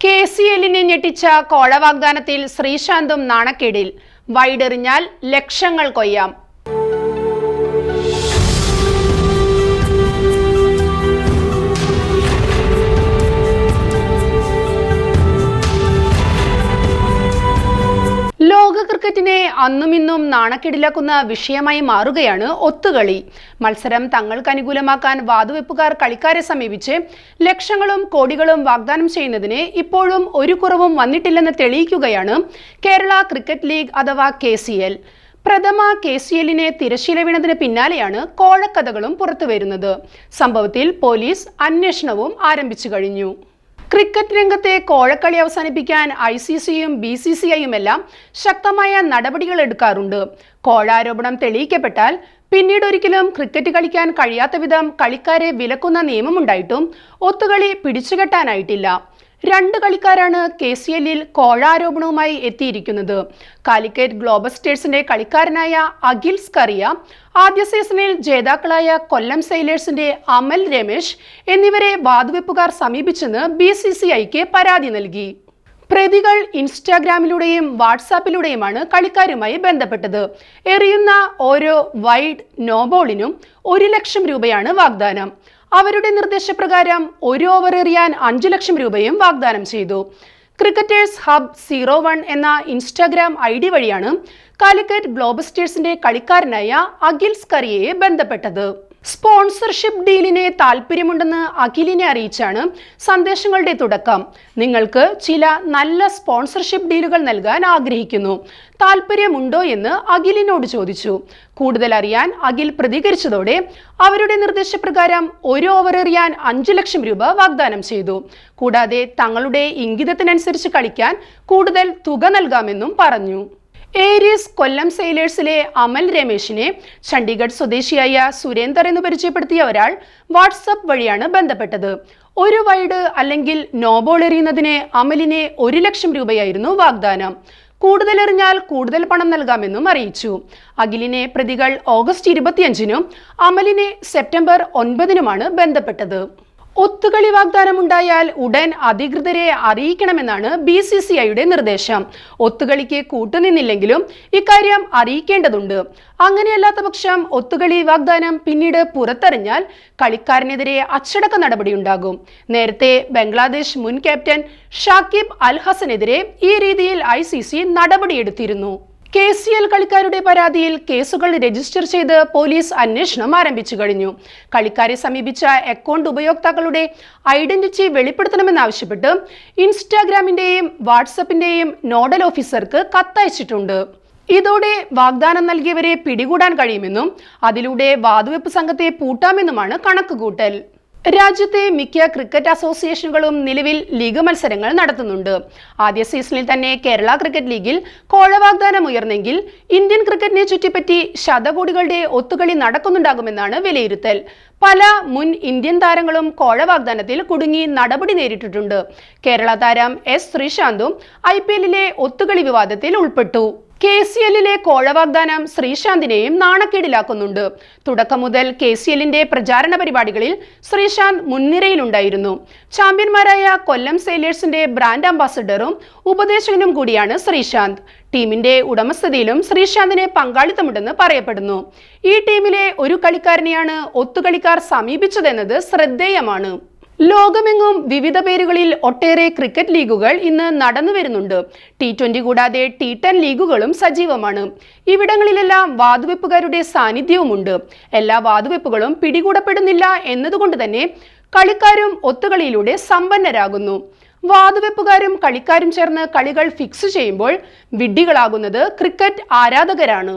KCLനെ ഞെട്ടിച്ച കോഴ വാഗ്ദാനത്തിൽ ശ്രീശാന്തും നാണക്കേടിൽ. വൈഡെറിഞ്ഞാൽ ലക്ഷങ്ങൾ കൊയ്യാം. ലോക ക്രിക്കറ്റിനെ അന്നുമിന്നും നാണക്കേടിലാക്കുന്ന വിഷയമായി മാറുകയാണ് ഒത്തുകളി. മത്സരം തങ്ങൾക്ക് അനുകൂലമാക്കാൻ വാതുവെപ്പുകാർ കളിക്കാരെ സമീപിച്ച് ലക്ഷങ്ങളും കോടികളും വാഗ്ദാനം ചെയ്യുന്നതിന് ഇപ്പോഴും ഒരു കുറവും വന്നിട്ടില്ലെന്ന് തെളിയിക്കുകയാണ് കേരള ക്രിക്കറ്റ് ലീഗ് അഥവാ KCL. പ്രഥമ KCLനെ തിരശ്ശീല വീണതിന് പിന്നാലെയാണ് കോഴക്കഥകളും പുറത്തുവരുന്നത്. സംഭവത്തിൽ പോലീസ് അന്വേഷണവും ആരംഭിച്ചു കഴിഞ്ഞു. ക്രിക്കറ്റ് രംഗത്തെ കോഴക്കളി അവസാനിപ്പിക്കാൻ ICCയും BCCIയും എല്ലാം ശക്തമായ നടപടികൾ എടുക്കാറുണ്ട്. കോഴാരോപണം തെളിയിക്കപ്പെട്ടാൽ പിന്നീട് ഒരിക്കലും ക്രിക്കറ്റ് കളിക്കാൻ കഴിയാത്ത വിധം കളിക്കാരെ വിലക്കുന്ന നിയമമുണ്ടായിട്ടും ഒത്തുകളി പിടിച്ചുകെട്ടാനായിട്ടില്ല. 2 കളിക്കാരാണ് KCLൽ കോഴാരോപണവുമായി എത്തിയിരിക്കുന്നത്. കാലിക്കറ്റ് ഗ്ലോബസ്റ്റേഴ്സിന്റെ കളിക്കാരനായ അഖിൽ സ്കറിയ, ആദ്യ സീസണിൽ ജേതാക്കളായ കൊല്ലം സെയിലേഴ്സിന്റെ അമൽ രമേശ് എന്നിവരെ വാതുവെപ്പുകാർ സമീപിച്ചെന്ന് BCCIക്ക് പരാതി നൽകി. പ്രതികൾ ഇൻസ്റ്റാഗ്രാമിലൂടെയും വാട്സാപ്പിലൂടെയുമാണ് കളിക്കാരുമായി ബന്ധപ്പെട്ടത്. എറിയുന്ന ഓരോ വൈഡ് നോബോളിനും 1 ലക്ഷം രൂപയാണ് വാഗ്ദാനം. അവരുടെ നിർദ്ദേശപ്രകാരം 1 ഓവർ എറിയാൻ 5 ലക്ഷം രൂപയും വാഗ്ദാനം ചെയ്തു. ക്രിക്കറ്റേഴ്സ് ഹബ് 01 എന്ന ഇൻസ്റ്റാഗ്രാം ID വഴിയാണ് കാലിക്കറ്റ് ഗ്ലോബസ്റ്റേഴ്സിന്റെ കളിക്കാരനായ അഖിൽ സ്കറിയയെ ബന്ധപ്പെട്ടത്. സ്പോൺസർഷിപ്പ് ഡീലിന് താല്പര്യമുണ്ടെന്ന് അഖിലിനെ അറിയിച്ചാണ് സന്ദേശങ്ങളുടെ തുടക്കം. നിങ്ങൾക്ക് ചില നല്ല സ്പോൺസർഷിപ്പ് ഡീലുകൾ നൽകാൻ ആഗ്രഹിക്കുന്നു, താല്പര്യമുണ്ടോ എന്ന് അഖിലിനോട് ചോദിച്ചു. കൂടുതൽ അറിയാൻ അഖിൽ പ്രതികരിച്ചതോടെ അവരുടെ നിർദ്ദേശപ്രകാരം 1 ഓവർ എറിയാൻ 5 ലക്ഷം രൂപ വാഗ്ദാനം ചെയ്തു. കൂടാതെ തങ്ങളുടെ ഇംഗിതത്തിനനുസരിച്ച് കളിക്കാൻ കൂടുതൽ തുക നൽകാമെന്നും പറഞ്ഞു. ഏരീസ് കൊല്ലം സെയിലേഴ്സിലെ അമൽ രമേശിനെ ചണ്ഡീഗഡ് സ്വദേശിയായ സുരേന്ദർ എന്ന് പരിചയപ്പെടുത്തിയ ഒരാൾ വാട്സാപ്പ് വഴിയാണ് ബന്ധപ്പെട്ടത്. 1 വൈഡ് അല്ലെങ്കിൽ നോബോൾ എറിയുന്നതിന് അമലിനെ 1 ലക്ഷം രൂപയായിരുന്നു വാഗ്ദാനം. കൂടുതൽ എറിഞ്ഞാൽ കൂടുതൽ പണം നൽകാമെന്നും അറിയിച്ചു. അഖിലിനെ പ്രതികൾ ഓഗസ്റ്റ് 25-നും അമലിനെ സെപ്റ്റംബർ 9-നുമാണ് ബന്ധപ്പെട്ടത്. ഒത്തുകളി വാഗ്ദാനമുണ്ടായാൽ ഉടൻ അധികൃതരെ അറിയിക്കണമെന്നാണ് BCCIയുടെ നിർദ്ദേശം. ഒത്തുകളിക്ക് കൂട്ടുനിന്നില്ലെങ്കിലും ഇക്കാര്യം അറിയിക്കേണ്ടതുണ്ട്. അങ്ങനെയല്ലാത്ത പക്ഷം ഒത്തുകളി വാഗ്ദാനം പിന്നീട് പുറത്തറിഞ്ഞാൽ കളിക്കാരനെതിരെ അച്ചടക്ക നടപടിയുണ്ടാകും. നേരത്തെ ബംഗ്ലാദേശ് മുൻ ക്യാപ്റ്റൻ ഷാക്കിബ് അൽ ഹസനെതിരെ ഈ രീതിയിൽ ICC നടപടിയെടുത്തിരുന്നു. KCL കളിക്കാരുടെ പരാതിയിൽ കേസുകൾ രജിസ്റ്റർ ചെയ്ത് പോലീസ് അന്വേഷണം ആരംഭിച്ചു കഴിഞ്ഞു. കളിക്കാരെ സമീപിച്ച അക്കൗണ്ട് ഉപയോക്താക്കളുടെ ഐഡന്റിറ്റി വെളിപ്പെടുത്തണമെന്നാവശ്യപ്പെട്ട് ഇൻസ്റ്റാഗ്രാമിന്റെയും വാട്സപ്പിന്റെയും നോഡൽ ഓഫീസർക്ക് കത്തയച്ചിട്ടുണ്ട്. ഇതോടെ വാഗ്ദാനം നൽകിയവരെ പിടികൂടാൻ കഴിയുമെന്നും അതിലൂടെ വാതുവെപ്പ് സംഘത്തെ പൂട്ടാമെന്നുമാണ് കണക്കുകൂട്ടൽ. രാജ്യത്തെ മിക്ക ക്രിക്കറ്റ് അസോസിയേഷനുകളും നിലവിൽ ലീഗ് മത്സരങ്ങൾ നടത്തുന്നുണ്ട്. ആദ്യ സീസണിൽ തന്നെ കേരള ക്രിക്കറ്റ് ലീഗിൽ കോഴ വാഗ്ദാനം ഉയർന്നെങ്കിൽ ഇന്ത്യൻ ക്രിക്കറ്റിനെ ചുറ്റിപ്പറ്റി ശതകോടികളുടെ ഒത്തുകളി നടക്കുന്നുണ്ടാകുമെന്നാണ് വിലയിരുത്തൽ. പല മുൻ ഇന്ത്യൻ താരങ്ങളും കോഴ വാഗ്ദാനത്തിൽ കുടുങ്ങി നടപടി നേരിട്ടിട്ടുണ്ട്. കേരള താരം S ശ്രീശാന്തും IPLലെ ഒത്തുകളി വിവാദത്തിൽ ഉൾപ്പെട്ടു. KCLലെ കോഴ വാഗ്ദാനം ശ്രീശാന്തിനെയും നാണക്കേടിലാക്കുന്നുണ്ട്. തുടക്കം മുതൽ KCLന്റെ പ്രചാരണ പരിപാടികളിൽ ശ്രീശാന്ത് മുൻനിരയിലുണ്ടായിരുന്നു. ചാമ്പ്യന്മാരായ കൊല്ലം സെയിലേഴ്സിന്റെ ബ്രാൻഡ് അംബാസഡറും ഉപദേശകനും കൂടിയാണ് ശ്രീശാന്ത്. ടീമിന്റെ ഉടമസ്ഥതയിലും ശ്രീശാന്തിന് പങ്കാളിത്തമുണ്ടെന്ന് പറയപ്പെടുന്നു. ഈ ടീമിലെ ഒരു കളിക്കാരനെയാണ് ഒത്തുകളിക്കാർ സമീപിച്ചതെന്നത് ശ്രദ്ധേയമാണ്. ലോകമെങ്ങും വിവിധ പേരുകളിൽ ഒട്ടേറെ ക്രിക്കറ്റ് ലീഗുകൾ ഇന്ന് നടന്നു വരുന്നുണ്ട്. T20 കൂടാതെ T10 ലീഗുകളും സജീവമാണ്. ഇവിടങ്ങളിലെല്ലാം വാതുവെപ്പുകാരുടെ സാന്നിധ്യവുമുണ്ട്. എല്ലാ വാതുവെപ്പുകളും പിടികൂടപ്പെടുന്നില്ല എന്നതുകൊണ്ട് തന്നെ കളിക്കാരും ഒത്തുകളിയിലൂടെ സമ്പന്നരാകുന്നു. വാതുവെപ്പുകാരും കളിക്കാരും ചേർന്ന് കളികൾ ഫിക്സ് ചെയ്യുമ്പോൾ വിഡ്ഢികളാകുന്നത് ക്രിക്കറ്റ് ആരാധകരാണ്.